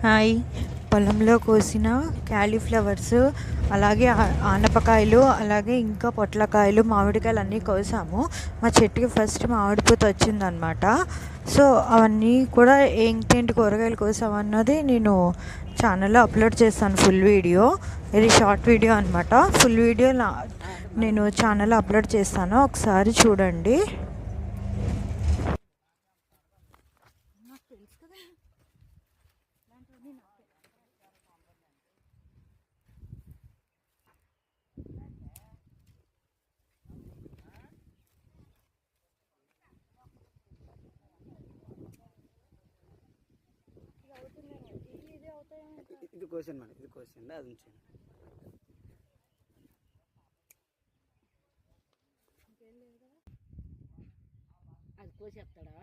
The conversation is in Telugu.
హాయ్. పొలంలో కోసిన క్యాలీఫ్లవర్స్, అలాగే ఆనపకాయలు, అలాగే ఇంకా పొట్లకాయలు, మామిడికాయలు అన్నీ కోసాము. మా చెట్టుకి ఫస్ట్ మామిడి పూత వచ్చిందనమాట. సో అవన్నీ కూడా ఏంటేంటి కూరగాయలు కోసామన్నది నేను ఛానల్లో అప్లోడ్ చేస్తాను. ఫుల్ వీడియో, ఇది షార్ట్ వీడియో అనమాట. ఫుల్ వీడియో నేను ఛానల్లో అప్లోడ్ చేస్తాను, ఒకసారి చూడండి. ఇది క్వశ్చన్ మేడం, ఇది క్వశ్చన్ అది ఉంచండి. అది కోసేస్తాడా?